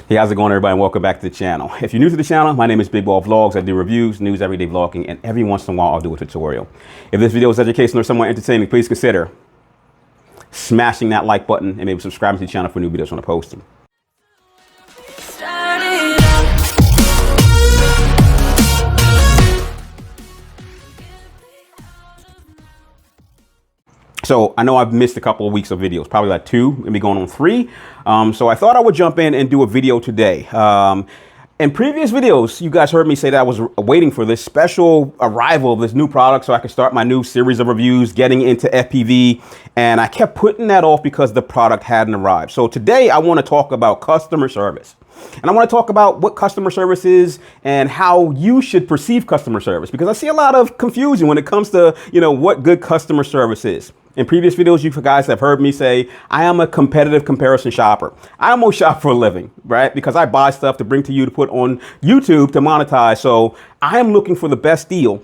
Hey, how's it going, everybody, and welcome back to the channel. If you're new to the channel, my name is Big Ball Vlogs. I do reviews, news, everyday vlogging, and every once in a while I'll do a tutorial. If this video is educational or somewhat entertaining, please consider smashing that like button and maybe subscribing to the channel for new videos when I post them. So I know I've missed a couple of weeks of videos, probably like 2, maybe going on 3. So I thought I would jump in and do a video today. In previous videos, you guys heard me say that I was waiting for this special arrival of this new product so I could start my new series of reviews, getting into FPV. And I kept putting that off because the product hadn't arrived. So today I want to talk about customer service. And I want to talk about what customer service is and how you should perceive customer service, because I see a lot of confusion when it comes to, what good customer service is. In previous videos, you guys have heard me say, I am a competitive comparison shopper. I almost shop for a living, right? Because I buy stuff to bring to you to put on YouTube to monetize. So I am looking for the best deal,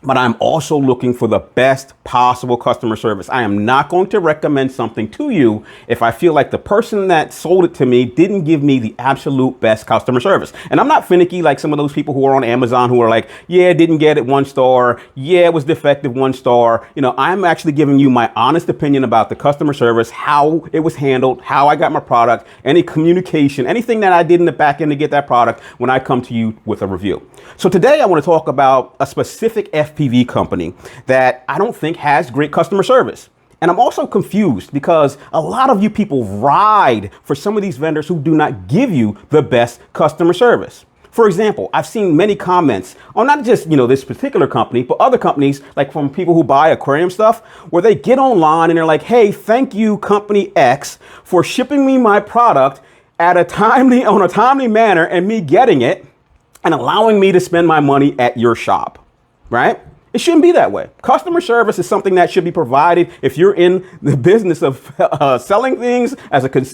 but I'm also looking for the best possible customer service. I am not going to recommend something to you if I feel like the person that sold it to me didn't give me the absolute best customer service. And I'm not finicky like some of those people who are on Amazon who are like, yeah, didn't get it 1 star. Yeah, it was defective 1 star. I'm actually giving you my honest opinion about the customer service, how it was handled, how I got my product, any communication, anything that I did in the back end to get that product when I come to you with a review. So today I want to talk about a specific FPV company that I don't think has great customer service. And I'm also confused because a lot of you people ride for some of these vendors who do not give you the best customer service. For example, I've seen many comments on not just, this particular company, but other companies, like from people who buy aquarium stuff, where they get online and they're like, hey, thank you, company X, for shipping me my product on a timely manner and me getting it and allowing me to spend my money at your shop, right? It shouldn't be that way. Customer service is something that should be provided. If you're in the business of selling things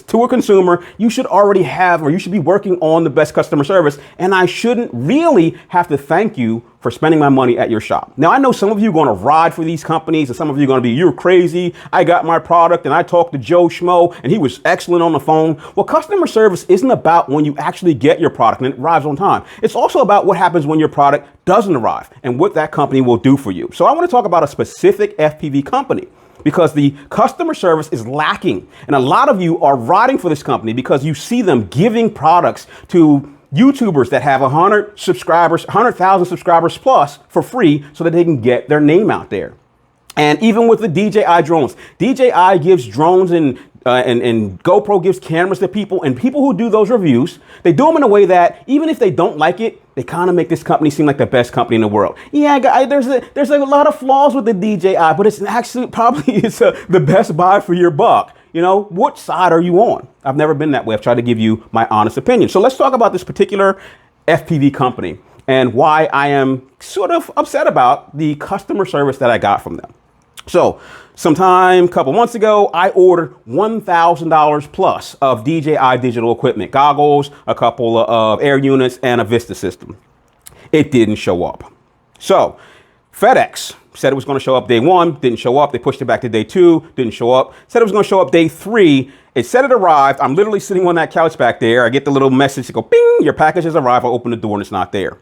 to a consumer, you should already have, or you should be working on the best customer service. And I shouldn't really have to thank you for spending my money at your shop. Now, I know some of you are going to ride for these companies, and some of you are going to be, you're crazy. I got my product and I talked to Joe Schmo and he was excellent on the phone. Well, customer service isn't about when you actually get your product and it arrives on time. It's also about what happens when your product doesn't arrive and what that company will do for you. So I want to talk about a specific FPV company, because the customer service is lacking. And a lot of you are riding for this company because you see them giving products to YouTubers that have 100,000 subscribers plus for free so that they can get their name out there. And even with the DJI drones, DJI gives drones and GoPro gives cameras to people, and people who do those reviews, they do them in a way that even if they don't like it, they kind of make this company seem like the best company in the world. Yeah, there's a lot of flaws with the DJI, but it's actually probably the best buy for your buck. What side are you on? I've never been that way. I've tried to give you my honest opinion. So let's talk about this particular FPV company and why I am sort of upset about the customer service that I got from them. So a couple months ago, I ordered $1,000 plus of DJI digital equipment, goggles, a couple of air units, and a Vista system. It didn't show up. So FedEx said it was going to show up day 1, didn't show up. They pushed it back to day 2, didn't show up. Said it was going to show up day 3. It said it arrived. I'm literally sitting on that couch back there. I get the little message to go, bing, your package has arrived. I open the door and it's not there.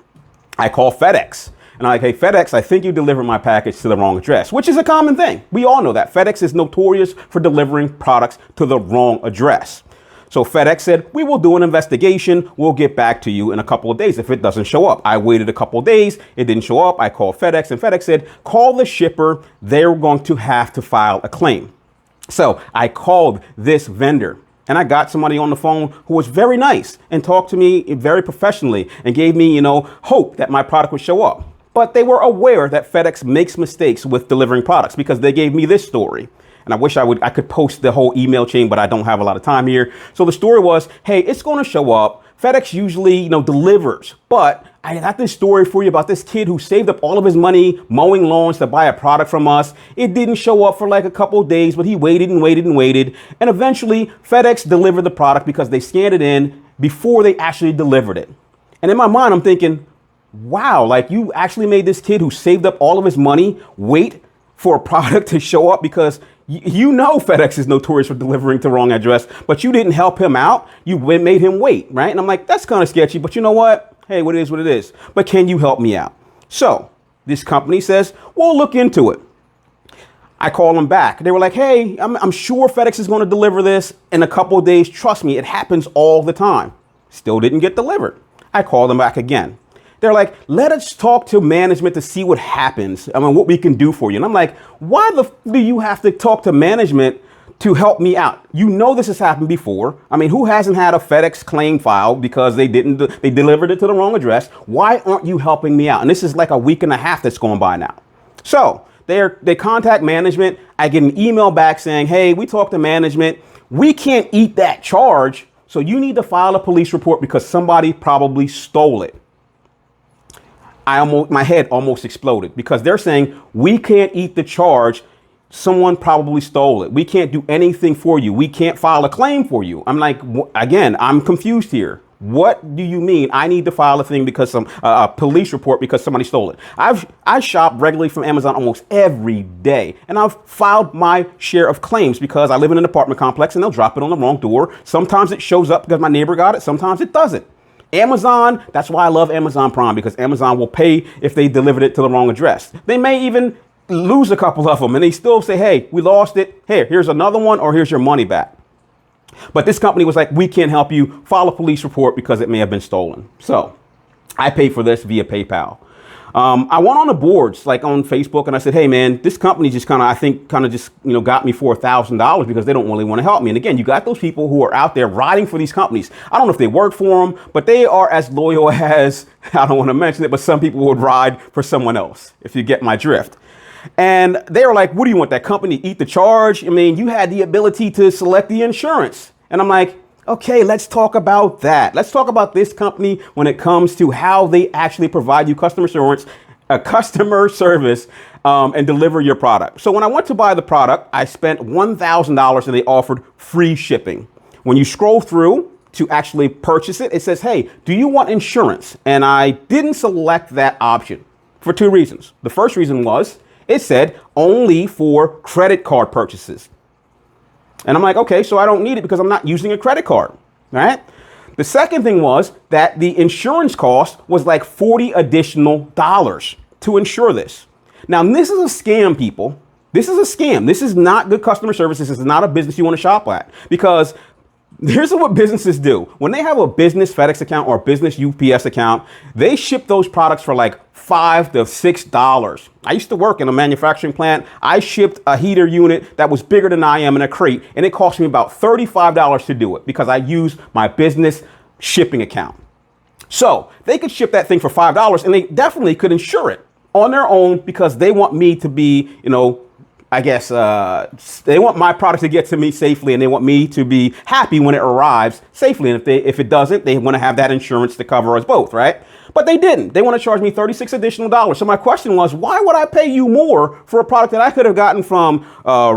I call FedEx. And I'm like, hey, FedEx, I think you delivered my package to the wrong address, which is a common thing. We all know that. FedEx is notorious for delivering products to the wrong address. So FedEx said, we will do an investigation. We'll get back to you in a couple of days if it doesn't show up. I waited a couple of days. It didn't show up. I called FedEx and FedEx said, call the shipper. They're going to have to file a claim. So I called this vendor. And I got somebody on the phone who was very nice and talked to me very professionally and gave me, hope that my product would show up. But they were aware that FedEx makes mistakes with delivering products because they gave me this story. And I wish I could post the whole email chain, but I don't have a lot of time here. So the story was, hey, it's going to show up. FedEx usually, delivers. But I got this story for you about this kid who saved up all of his money mowing lawns to buy a product from us. It didn't show up for like a couple of days, but he waited and waited and waited. And eventually FedEx delivered the product because they scanned it in before they actually delivered it. And in my mind, I'm thinking, wow, like you actually made this kid who saved up all of his money wait for a product to show up because You know FedEx is notorious for delivering to the wrong address, but you didn't help him out. You made him wait, right? And I'm like, that's kind of sketchy, but you know what? Hey, what it is. But can you help me out? So this company says, we'll look into it. I call them back. They were like, hey, I'm sure FedEx is going to deliver this in a couple of days. Trust me, it happens all the time. Still didn't get delivered. I call them back again. They're like, let us talk to management to see what happens. I mean, what we can do for you. And I'm like, why do you have to talk to management to help me out? You know this has happened before. I mean, who hasn't had a FedEx claim filed because they delivered it to the wrong address? Why aren't you helping me out? And this is like a week and a half that's going by now. So they contact management. I get an email back saying, hey, we talked to management. We can't eat that charge. So you need to file a police report because somebody probably stole it. My head almost exploded because they're saying we can't eat the charge. Someone probably stole it. We can't do anything for you. We can't file a claim for you. I'm like, again, I'm confused here. What do you mean I need to file a thing because a police report because somebody stole it? I shop regularly from Amazon almost every day, and I've filed my share of claims because I live in an apartment complex and they'll drop it on the wrong door. Sometimes it shows up because my neighbor got it. Sometimes it doesn't. Amazon, that's why I love Amazon Prime, because Amazon will pay if they delivered it to the wrong address. They may even lose a couple of them and they still say, hey, we lost it. Here's another one, or here's your money back. But this company was like, we can't help you. File a police report because it may have been stolen. So I paid for this via PayPal. I went on the boards, like on Facebook, and I said, hey, man, this company just got me for $1,000 because they don't really want to help me. And again, you got those people who are out there riding for these companies. I don't know if they work for them, but they are as loyal as, I don't want to mention it, but some people would ride for someone else, if you get my drift. And they were like, what do you want, that company to eat the charge? I mean, you had the ability to select the insurance. And I'm like, okay, let's talk about that. Let's talk about this company when it comes to how they actually provide you customer service, and deliver your product. So when I went to buy the product, I spent $1,000 and they offered free shipping. When you scroll through to actually purchase it, it says, hey, do you want insurance? And I didn't select that option for two reasons. The first reason was it said only for credit card purchases. And I'm like, okay, so I don't need it because I'm not using a credit card, right? The second thing was that the insurance cost was like $40 additional to insure this. Now, this is a scam, people. This is a scam. This is not good customer service. This is not a business you want to shop at, because here's what businesses do. When they have a business FedEx account or a business UPS account, they ship those products for like $5 to $6. I used to work in a manufacturing plant. I shipped a heater unit that was bigger than I am in a crate, and it cost me about $35 to do it because I used my business shipping account. So they could ship that thing for $5, and they definitely could insure it on their own because they want me to be, I guess they want my product to get to me safely, and they want me to be happy when it arrives safely. And if it doesn't, they want to have that insurance to cover us both, right? But they didn't. They want to charge me $36 additional. So my question was, why would I pay you more for a product that I could have gotten from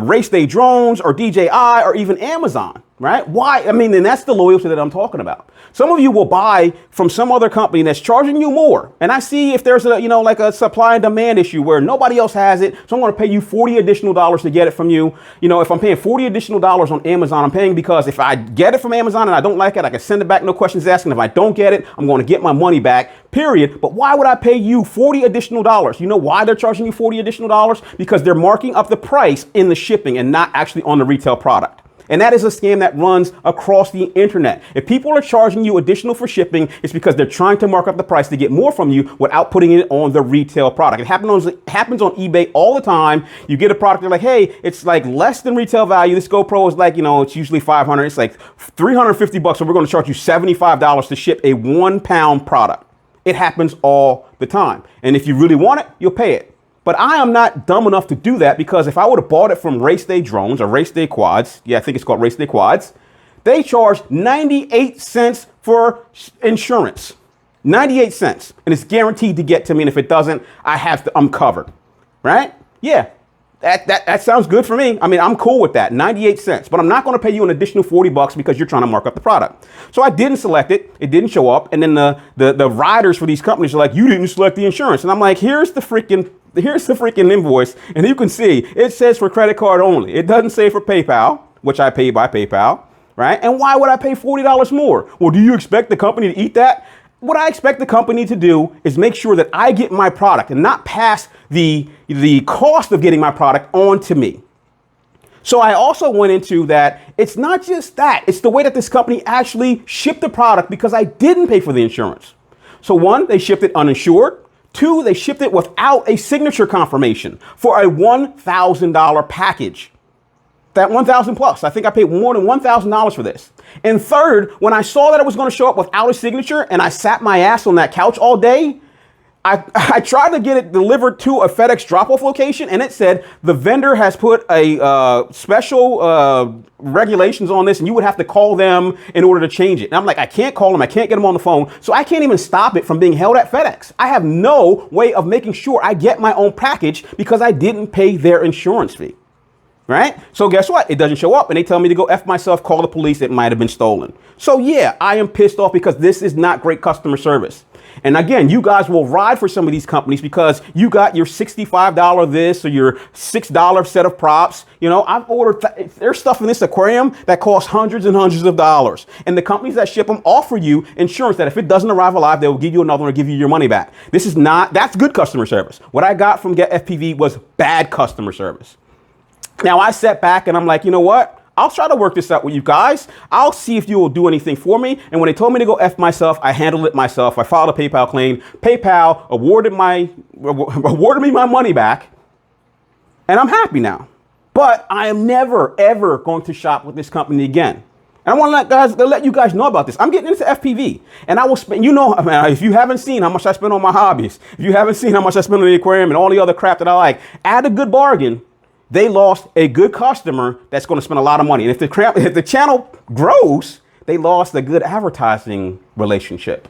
Race Day Drones or DJI or even Amazon, right? Why? I mean, and that's the loyalty that I'm talking about. Some of you will buy from some other company that's charging you more. And I see if there's like a supply and demand issue where nobody else has it. So I'm going to pay you $40 additional to get it from you. If I'm paying $40 additional on Amazon, I'm paying because if I get it from Amazon and I don't like it, I can send it back. No questions asked. And if I don't get it, I'm going to get my money back, period. But why would I pay you $40 additional? You know why they're charging you $40 additional? Because they're marking up the price in the shipping and not actually on the retail product. And that is a scam that runs across the internet. If people are charging you additional for shipping, it's because they're trying to mark up the price to get more from you without putting it on the retail product. It happens on eBay all the time. You get a product, they're like, hey, it's like less than retail value. This GoPro is like, it's usually $500. It's like $350, so we're going to charge you $75 to ship a 1 pound product. It happens all the time. And if you really want it, you'll pay it. But I am not dumb enough to do that, because if I would have bought it from Race Day Drones or Race Day Quads, I think it's called Race Day Quads, they charge 98 cents for insurance. 98 cents. And it's guaranteed to get to me. And if it doesn't, I'm covered. Right? Yeah. That sounds good for me. I mean, I'm cool with that. 98 cents. But I'm not going to pay you an additional $40 because you're trying to mark up the product. So I didn't select it. It didn't show up. And then the riders for these companies are like, you didn't select the insurance. And I'm like, here's the freaking Here's the freaking invoice. And you can see it says for credit card only. It doesn't say for PayPal, which I pay by PayPal, right? And why would I pay $40 more? Well, do you expect the company to eat that? What I expect the company to do is make sure that I get my product and not pass the cost of getting my product on to me. So I also went into that it's not just that, it's the way that this company actually shipped the product because I didn't pay for the insurance. So one, they shipped it uninsured. Two, they shipped it without a signature confirmation for a $1,000 package. That $1,000 plus, I think I paid more than $1,000 for this. And third, when I saw that it was going to show up without a signature and I sat my ass on that couch all day, I tried to get it delivered to a FedEx drop-off location, and it said the vendor has put a special regulations on this, and you would have to call them in order to change it. And I'm like, I can't call them. I can't get them on the phone. So I can't even stop it from being held at FedEx. I have no way of making sure I get my own package because I didn't pay their insurance fee. Right? So guess what? It doesn't show up and they tell me to go F myself, call the police. It might have been stolen. So yeah, I am pissed off because this is not great customer service. And again, you guys will ride for some of these companies because you got your $65 this or your $6 set of props. You know, I've ordered, there's stuff in this aquarium that costs hundreds and hundreds of dollars. And the companies that ship them offer you insurance that if it doesn't arrive alive, they will give you another one or give you your money back. This is not, that's good customer service. What I got from Get FPV was bad customer service. Now I sat back and I'm like, you know what? I'll try to work this out with you guys. I'll see if you will do anything for me. And when they told me to go F myself, I handled it myself. I filed a PayPal claim. PayPal awarded me my money back. And I'm happy now. But I am never, ever going to shop with this company again. And I want to let you guys know about this. I'm getting into FPV. And I will spend, you know, if you haven't seen how much I spend on my hobbies, if you haven't seen how much I spend on the aquarium and all the other crap that I like, at a good bargain, they lost a good customer that's going to spend a lot of money. And if the channel grows, they lost a good advertising relationship,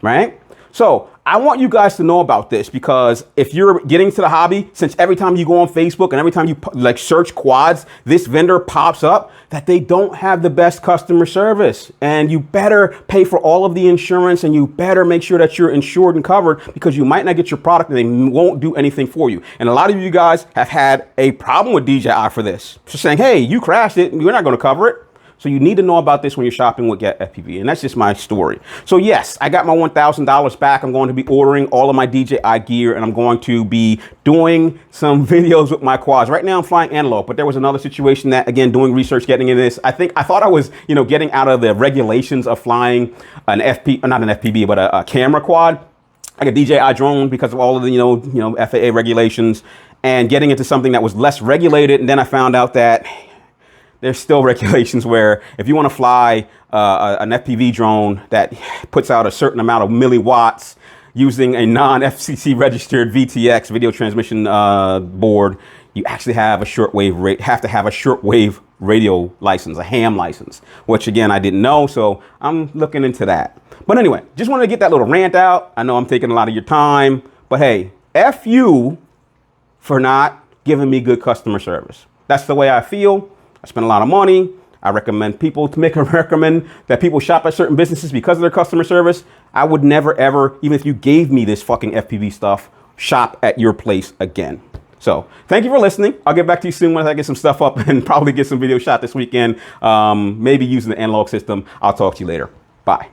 right? So I want you guys to know about this because if you're getting to the hobby, since every time you go on Facebook and every time you like search quads, this vendor pops up that they don't have the best customer service. And you better pay for all of the insurance and you better make sure that you're insured and covered because you might not get your product and they won't do anything for you. And a lot of you guys have had a problem with DJI for this. Just saying, hey, you crashed it, we're not going to cover it. So you need to know about this when you're shopping with Get FPV. And that's just my story. So yes, I got my $1,000 back. I'm going to be ordering all of my DJI gear and I'm going to be doing some videos with my quads. Right now I'm flying analog, but there was another situation that, again, doing research, getting into this. I thought I was, you know, getting out of the regulations of flying an not an FPV, but a camera quad, like a DJI drone because of all of the, you know, FAA regulations and getting into something that was less regulated. And then I found out that there's still regulations where if you want to fly an FPV drone that puts out a certain amount of milliwatts using a non-FCC registered VTX video transmission board, you actually have a shortwave radio license, a ham license, which again, I didn't know. So I'm looking into that. But anyway, just wanted to get that little rant out. I know I'm taking a lot of your time, but hey, F you for not giving me good customer service. That's the way I feel. I spend a lot of money. I recommend people to recommend that people shop at certain businesses because of their customer service. I would never, ever, even if you gave me this fucking FPV stuff, shop at your place again. So thank you for listening. I'll get back to you soon once I get some stuff up and probably get some video shot this weekend. Maybe using the analog system. I'll talk to you later. Bye.